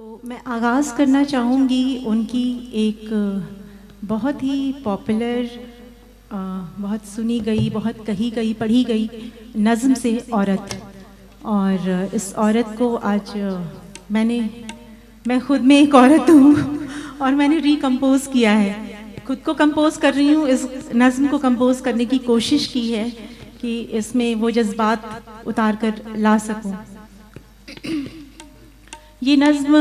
तो मैं आगाज़ करना चाहूँगी उनकी एक बहुत ही पॉपुलर, बहुत सुनी गई, बहुत कही गई, पढ़ी गई नज़्म से, औरत। और इस औरत को आज मैं खुद में एक औरत हूँ और मैंने रिकम्पोज़ किया है, खुद को कंपोज़ कर रही हूँ। इस नज़्म को कंपोज़ करने की कोशिश की है कि इसमें वो जज्बात उतार कर ला सकूँ। ये नज़्म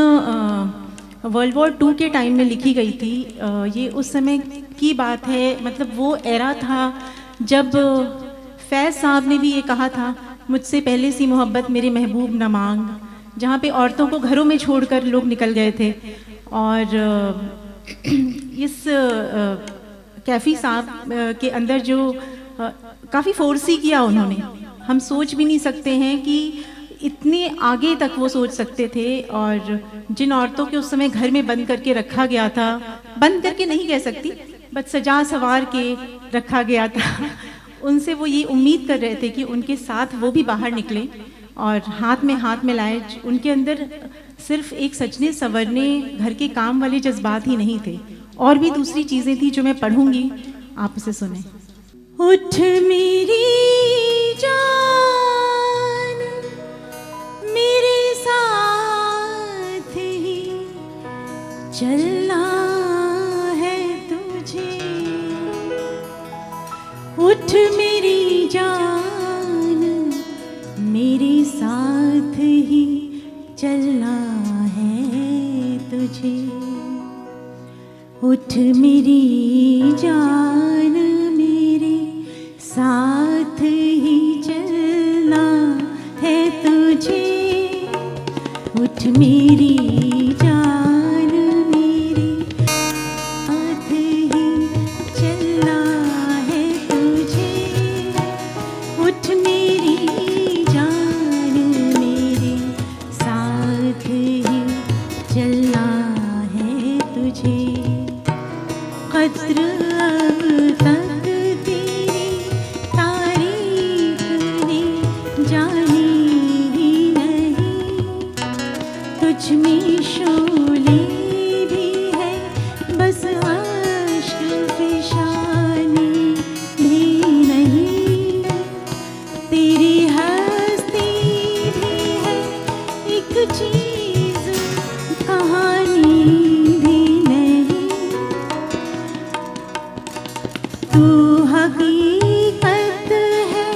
वर्ल्ड वॉर 2 के टाइम में लिखी गई थी। ये उस समय की बात है, मतलब वो एरा था जब फैज़ साहब ने भी ये कहा था, मुझसे पहले सी मोहब्बत मेरे महबूब न मांग, जहाँ पे औरतों को घरों में छोड़कर लोग निकल गए थे। और इस कैफ़ी साहब के अंदर जो काफ़ी फोर्स ही किया उन्होंने, हम सोच भी नहीं सकते हैं कि इतने आगे तक वो सोच सकते थे। और जिन औरतों के उस समय घर में बंद करके रखा गया था, बंद करके नहीं कह सकती, बस सजा सवार के रखा गया था, उनसे वो ये उम्मीद कर रहे थे कि उनके साथ वो भी बाहर निकले और हाथ में हाथ मिलाए। उनके अंदर सिर्फ एक सजने संवरने, घर के काम वाले जज्बात ही नहीं थे, और भी दूसरी चीज़ें थी जो मैं पढ़ूंगी, आप उसे सुने। उठ मेरी जान, मेरे साथ ही चलना है तुझे। उठ मेरी जान, मेरे साथ ही चलना है तुझे। उठ मेरी जान, मेरे साथ ही चलना है तुझे। उठ मेरी जान, मेरे साथ ही चलना है तुझे। उठ मेरी जान, मेरे साथ ही चलना है तुझे। कद्र अब तक तेरी तारीफ ने जानी ही नहीं, तुझ में शोले भी है बस अश्क फिशानी भी नहीं। तेरी हस्ती भी है एक चीज़, कहानी भी नहीं। तू हकीकत है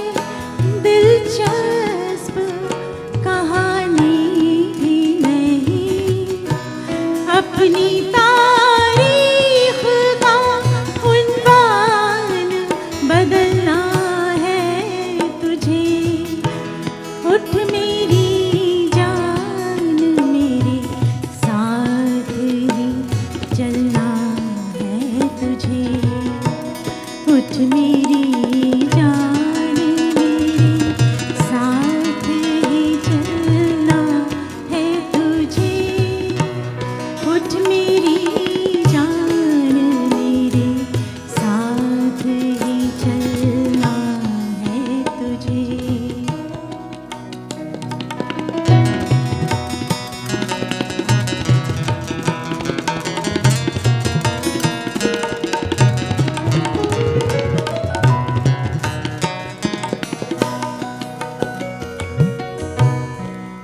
दिलचस्प, कहानी भी नहीं। अपनी तारीख का उन्वान बदलना है तुझे। उठ मेरी जान, मेरे साथ ही चलना है तुझे। उठ मेरी जान, मेरे साथ ही चलना है तुझे। उठ मेरी जान, मेरे साथ ही चलना है तुझे।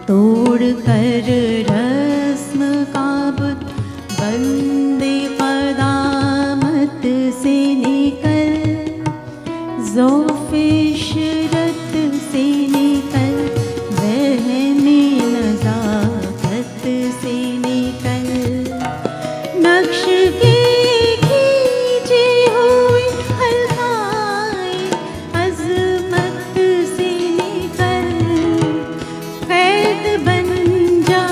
तोड़ कर रस्म का बुत, बंदे क़दामत से निकल, ज़ौफ़ इशरत से निकल, वहमे नज़ाकत से निकल। नक्श के खींचे हुए हल्काए अज़मत से निकल, कैद बन जा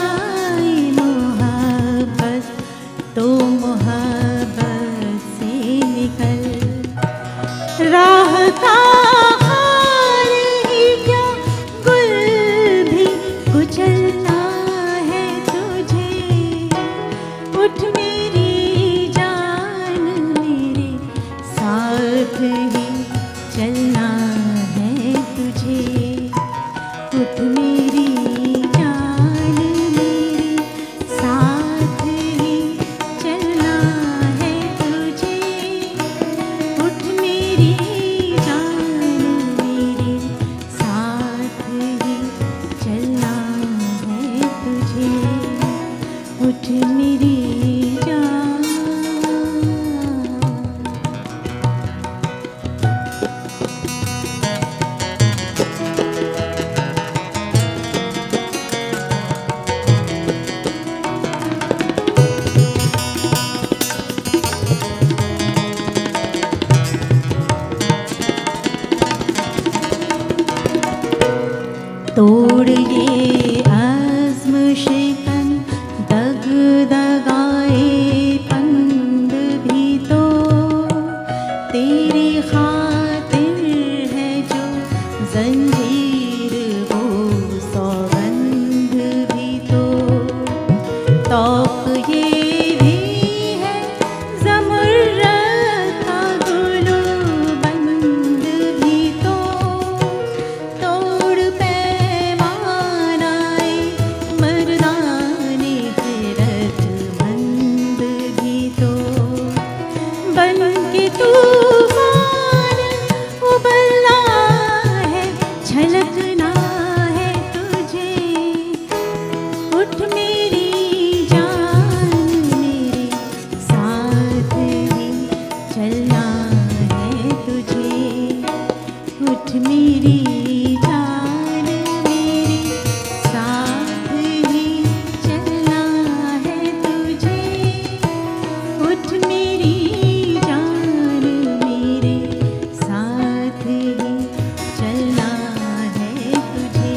उठ मेरी जान। तोड़ ये आज़्म शिकन दगदगाए पंद भी तो तेरी खातिर है जो जंजीर वो सौगंध भी तो तौक ये भी है ज़मुर्रद का गुलूबंद भी तो तोड़ पैमानाए मर्दाने खिरतमंद भी तो बन के तूफान उबलना है छलकना है तुझे। उठ मेरी जान मेरे साथ ही चलना है तुझे। उठ मेरी जान मेरे साथ ही चलना है तुझे। उठ मेरी जान मेरे साथ ही चलना है तुझे।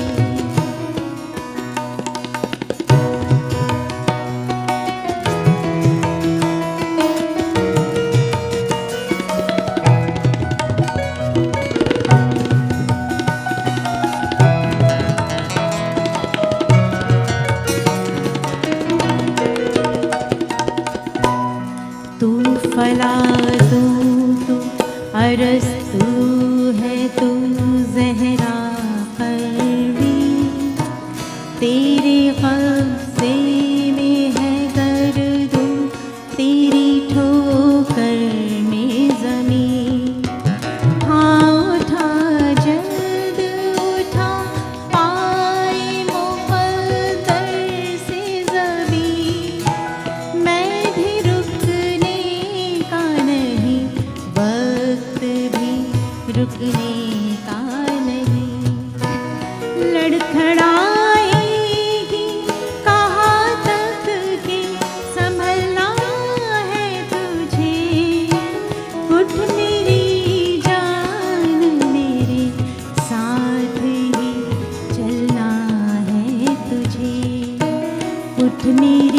तू फला तू अरस्तू है तू ज़हरा क़ल्बी तेरे क़ब्ज़े में है गर्दू तेरी ठोकर में ज़मीन। हाँ उठा जल्द उठा पाए मुक़द्दर से ज़मीन। मैं भी रुकने का नहीं वक्त भी रुकने का नहीं। लड़खड़ाएगी कहाँ तक के संभलना है तुझे। उठ मेरी जान मेरे साथ ही चलना है तुझे। उठ मेरी